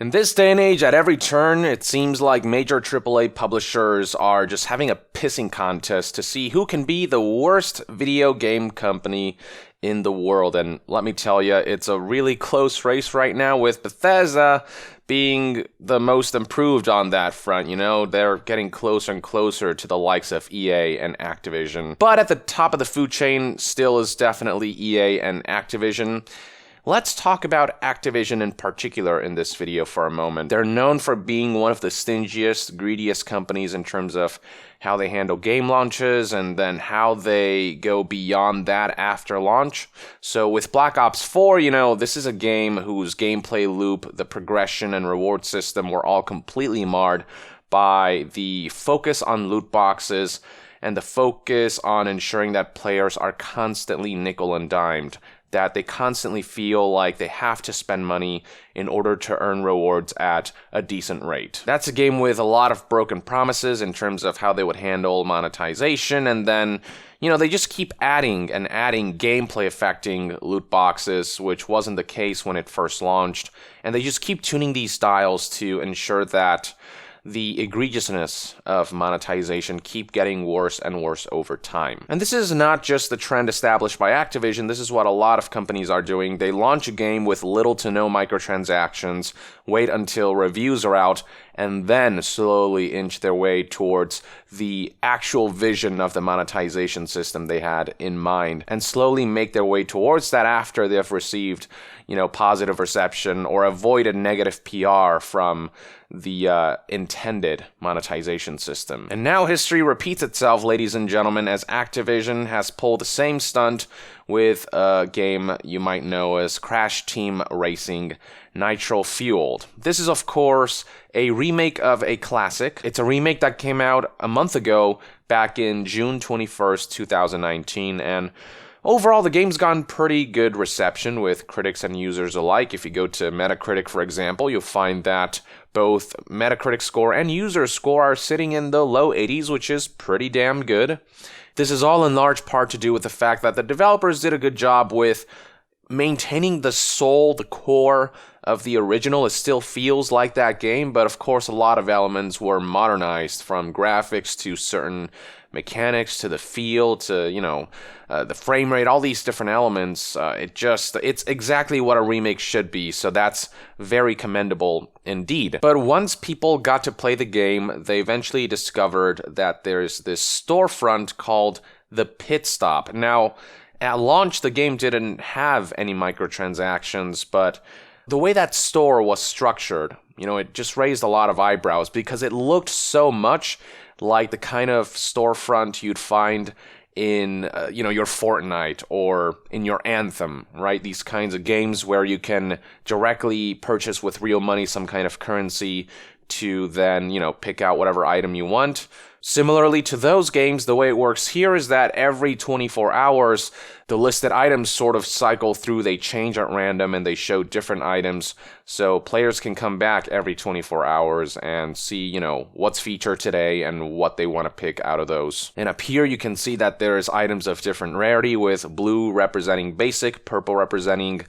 In this day and age, at every turn, it seems like major AAA publishers are just having a pissing contest to see who can be the worst video game company in the world. And let me tell you, it's a really close race right now, with Bethesda being the most improved on that front. You know, they're getting closer and closer to the likes of EA and Activision. But at the top of the food chain still is definitely EA and Activision. Let's talk about Activision in particular in this video for a moment. They're known for being one of the stingiest, greediest companies in terms of how they handle game launches and then how they go beyond that after launch. So with Black Ops 4, you know, this is a game whose gameplay loop, the progression and reward system were all completely marred by the focus on loot boxes and the focus on ensuring that players are constantly nickel and dimed, that they constantly feel like they have to spend money in order to earn rewards at a decent rate. That's a game with a lot of broken promises in terms of how they would handle monetization, and then, you know, they just keep adding and adding gameplay affecting loot boxes, which wasn't the case when it first launched, and they just keep tuning these dials to ensure that the egregiousness of monetization keep getting worse and worse over time. And this is not just the trend established by Activision, this is what a lot of companies are doing. They launch a game with little to no microtransactions, wait until reviews are out, and then slowly inch their way towards the actual vision of the monetization system they had in mind, and slowly make their way towards that after they've received, you know, positive reception or avoided negative PR from the intended monetization system. And now history repeats itself, ladies and gentlemen, as Activision has pulled the same stunt with a game you might know as Crash Team Racing Nitro Fueled. This is, of course, a remake of a classic. It's a remake that came out a month ago, back in June 21st, 2019, and overall, the game's gotten pretty good reception with critics and users alike. If you go to Metacritic, for example, you'll find that both Metacritic score and user score are sitting in the low 80s, which is pretty damn good. This is all in large part to do with the fact that the developers did a good job with maintaining the soul, the core of the original. It still feels like that game, but of course a lot of elements were modernized, from graphics to certain mechanics to the feel to, you know, the frame rate, all these different elements. It's exactly what a remake should be, so that's very commendable indeed. But once people got to play the game, they eventually discovered that there's this storefront called the Pit Stop. Now, at launch, the game didn't have any microtransactions, but the way that store was structured, you know, it just raised a lot of eyebrows because it looked so much like the kind of storefront you'd find in, you know, your Fortnite or in your Anthem, right? These kinds of games where you can directly purchase with real money some kind of currency to then, you know, pick out whatever item you want. Similarly to those games, the way it works here is that every 24 hours, the listed items sort of cycle through, they change at random, and they show different items, so players can come back every 24 hours and see, you know, what's featured today and what they want to pick out of those. And up here you can see that there's items of different rarity, with blue representing basic, purple representing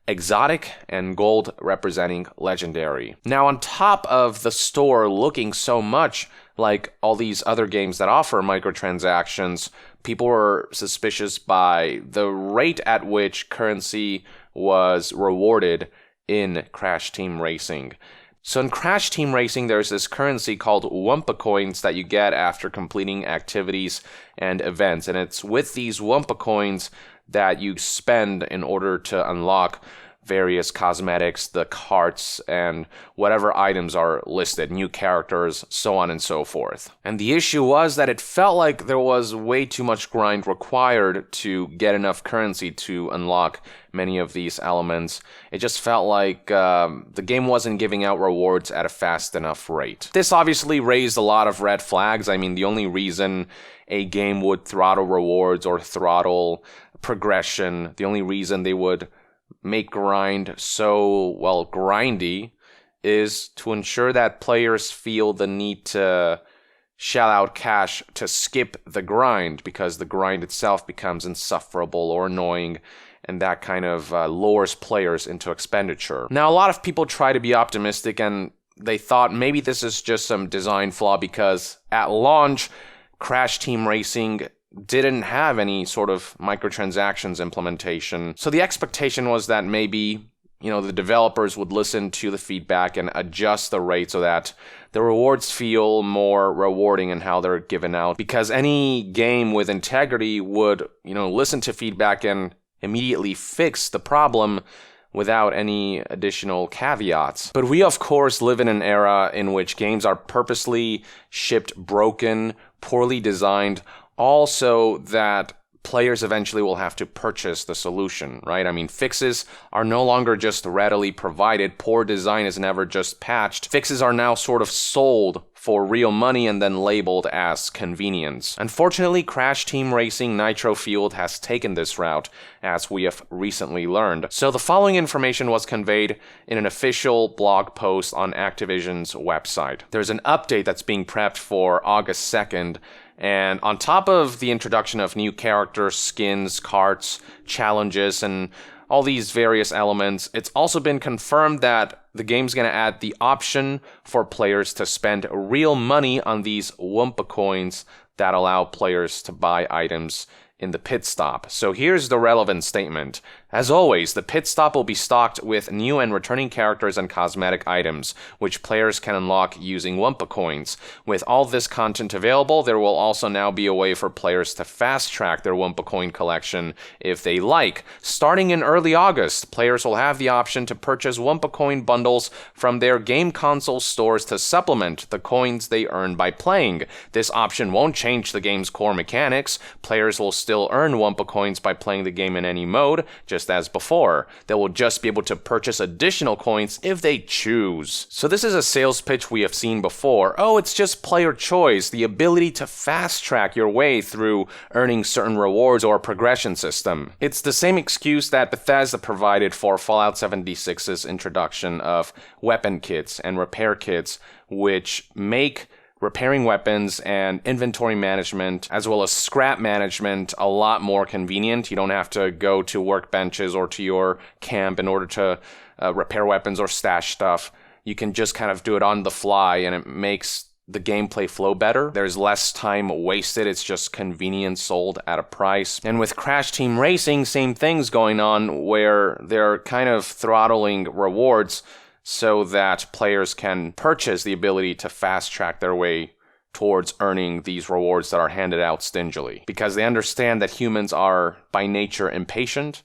exotic, and gold representing legendary. Now, on top of the store looking so much like all these other games that offer microtransactions, people were suspicious by the rate at which currency was rewarded in Crash Team Racing. So in Crash Team Racing, there's this currency called Wumpa Coins that you get after completing activities and events, and it's with these Wumpa Coins that you spend in order to unlock various cosmetics, the carts, and whatever items are listed, new characters, so on and so forth. And the issue was that it felt like there was way too much grind required to get enough currency to unlock many of these elements. It just felt like the game wasn't giving out rewards at a fast enough rate. This obviously raised a lot of red flags. I mean, the only reason a game would throttle rewards or throttle progression, the only reason they would make grind so, well, grindy, is to ensure that players feel the need to shell out cash to skip the grind, because the grind itself becomes insufferable or annoying, and that kind of lures players into expenditure. Now, a lot of people try to be optimistic, and they thought maybe this is just some design flaw because at launch, Crash Team Racing didn't have any sort of microtransactions implementation. So the expectation was that maybe, the developers would listen to the feedback and adjust the rate so that the rewards feel more rewarding in how they're given out. Because any game with integrity would, listen to feedback and immediately fix the problem without any additional caveats. But we, of course, live in an era in which games are purposely shipped broken, poorly designed, also that players eventually will have to purchase the solution, right? I mean, fixes are no longer just readily provided. Poor design is never just patched. Fixes are now sort of sold for real money and then labeled as convenience. Unfortunately, Crash Team Racing Nitro Fueled has taken this route, as we have recently learned. So the following information was conveyed in an official blog post on Activision's website. There's an update that's being prepped for August 2nd, and on top of the introduction of new characters, skins, carts, challenges, and all these various elements, it's also been confirmed that the game's going to add the option for players to spend real money on these Wumpa coins that allow players to buy items in the pit stop. So here's the relevant statement. As always, the pit stop will be stocked with new and returning characters and cosmetic items, which players can unlock using Wumpa coins. With all this content available, there will also now be a way for players to fast-track their Wumpa coin collection if they like. Starting in early August, players will have the option to purchase Wumpa coin bundles from their game console stores to supplement the coins they earn by playing. This option won't change the game's core mechanics. Players will still earn Wumpa coins by playing the game in any mode, just as before. They will just be able to purchase additional coins if they choose. So this is a sales pitch we have seen before. Oh, it's just player choice, the ability to fast track your way through earning certain rewards or progression system. It's the same excuse that Bethesda provided for Fallout 76's introduction of weapon kits and repair kits, which make repairing weapons and inventory management, as well as scrap management, a lot more convenient. You don't have to go to workbenches or to your camp in order to repair weapons or stash stuff. You can just kind of do it on the fly, and it makes the gameplay flow better. There's less time wasted. It's just convenience sold at a price. And with Crash Team Racing, same things going on, where they're kind of throttling rewards so that players can purchase the ability to fast-track their way towards earning these rewards that are handed out stingily. Because they understand that humans are by nature impatient,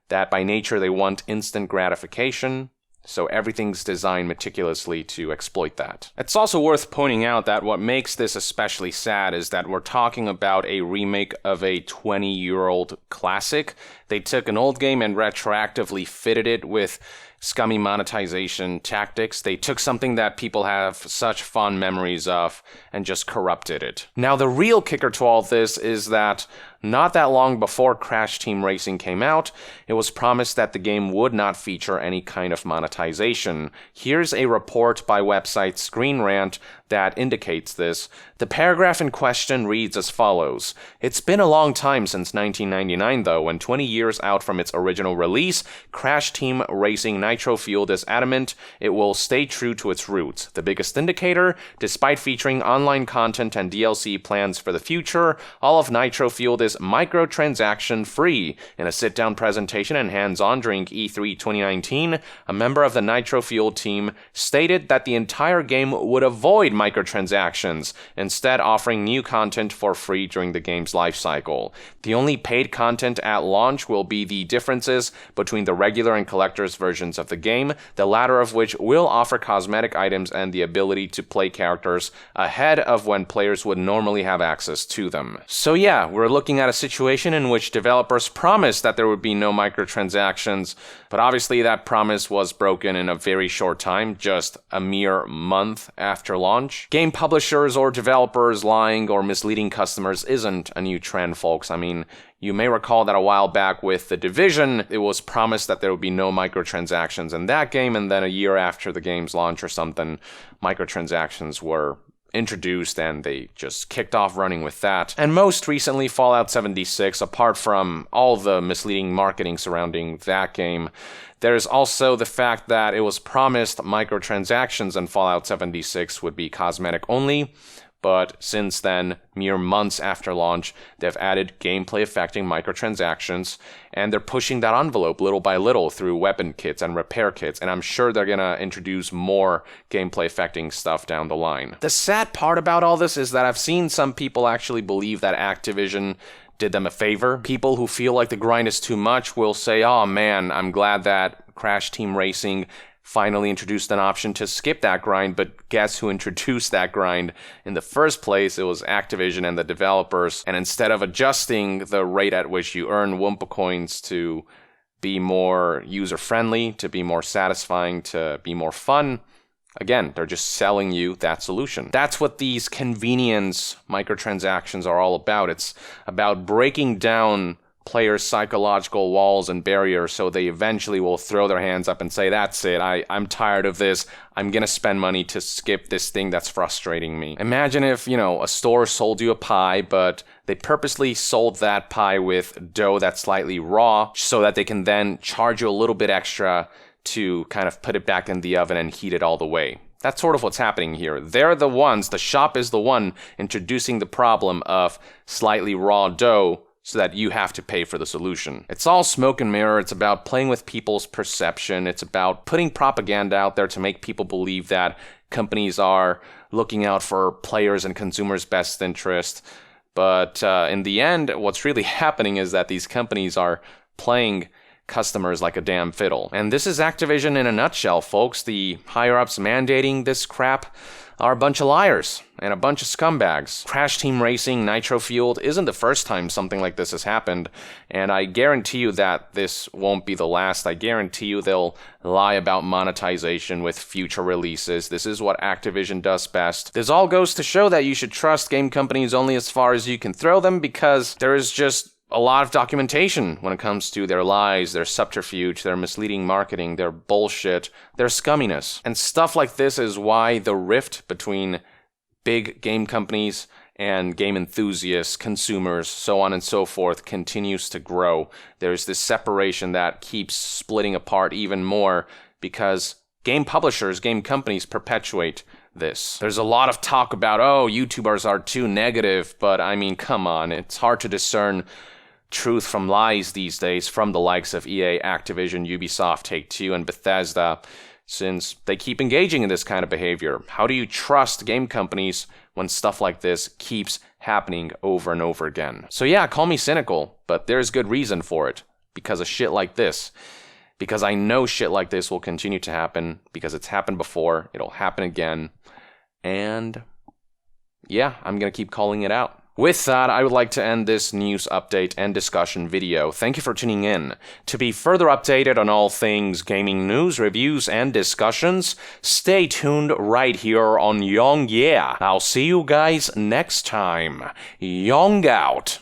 that by nature they want instant gratification, so everything's designed meticulously to exploit that. It's also worth pointing out that what makes this especially sad is that we're talking about a remake of a 20-year-old classic. They took an old game and retroactively fitted it with scummy monetization tactics. They took something that people have such fond memories of and just corrupted it. Now, the real kicker to all this is that not that long before Crash Team Racing came out, it was promised that the game would not feature any kind of monetization. Here's a report by website Screen Rant that indicates this. The paragraph in question reads as follows. It's been a long time since 1999 though, and 20 years out from its original release, Crash Team Racing Nitro Fueled is adamant it will stay true to its roots. The biggest indicator, despite featuring online content and DLC plans for the future, all of Nitro Fueled is microtransaction free. In a sit-down presentation and hands-on during E3 2019, a member of the Nitro Fueled team stated that the entire game would avoid microtransactions, instead offering new content for free during the game's lifecycle. The only paid content at launch will be the differences between the regular and collector's versions of the game, the latter of which will offer cosmetic items and the ability to play characters ahead of when players would normally have access to them. So yeah, we're looking at a situation in which developers promised that there would be no microtransactions, but obviously that promise was broken in a very short time, just a mere month after launch. Game publishers or developers lying or misleading customers isn't a new trend, folks. I mean, you may recall that a while back with The Division, it was promised that there would be no microtransactions in that game, and then a year after the game's launch or something, microtransactions were introduced and they just kicked off running with that. And most recently, Fallout 76, apart from all the misleading marketing surrounding that game, there's also the fact that it was promised microtransactions in Fallout 76 would be cosmetic only, but since then, mere months after launch, they've added gameplay-affecting microtransactions, and they're pushing that envelope little by little through weapon kits and repair kits, and I'm sure they're gonna introduce more gameplay-affecting stuff down the line. The sad part about all this is that I've seen some people actually believe that Activision did them a favor. People who feel like the grind is too much will say, oh man, I'm glad that Crash Team Racing finally introduced an option to skip that grind, but guess who introduced that grind in the first place? It was Activision and the developers, and instead of adjusting the rate at which you earn Wumpa coins to be more user-friendly, to be more satisfying, to be more fun, again, they're just selling you that solution. That's what these convenience microtransactions are all about. It's about breaking down players' psychological walls and barriers so they eventually will throw their hands up and say, that's it, I'm tired of this, I'm gonna spend money to skip this thing that's frustrating me. Imagine if, a store sold you a pie, but they purposely sold that pie with dough that's slightly raw so that they can then charge you a little bit extra to kind of put it back in the oven and heat it all the way. That's sort of what's happening here. They're the ones, the shop is the one introducing the problem of slightly raw dough so that you have to pay for the solution. It's all smoke and mirror. It's about playing with people's perception. It's about putting propaganda out there to make people believe that companies are looking out for players and consumers' best interest. But in the end, what's really happening is that these companies are playing customers like a damn fiddle. And this is Activision in a nutshell, folks. The higher-ups mandating this crap are a bunch of liars and a bunch of scumbags. Crash Team Racing Nitro Fueled isn't the first time something like this has happened, and I guarantee you that this won't be the last. I guarantee you they'll lie about monetization with future releases. This is what Activision does best. This all goes to show that you should trust game companies only as far as you can throw them, because there is just a lot of documentation when it comes to their lies, their subterfuge, their misleading marketing, their bullshit, their scumminess. And stuff like this is why the rift between big game companies and game enthusiasts, consumers, so on and so forth, continues to grow. There's this separation that keeps splitting apart even more because game publishers, game companies perpetuate this. There's a lot of talk about, YouTubers are too negative, but I mean, come on, it's hard to discern truth from lies these days from the likes of EA, Activision, Ubisoft, Take-Two, and Bethesda, since they keep engaging in this kind of behavior. How do you trust game companies when stuff like this keeps happening over and over again? So yeah, call me cynical, but there's good reason for it, because of shit like this. Because I know shit like this will continue to happen, because it's happened before, it'll happen again, and yeah, I'm gonna keep calling it out. With that, I would like to end this news update and discussion video. Thank you for tuning in. To be further updated on all things gaming news, reviews, and discussions, stay tuned right here on Yong Yeah. I'll see you guys next time. Yong out.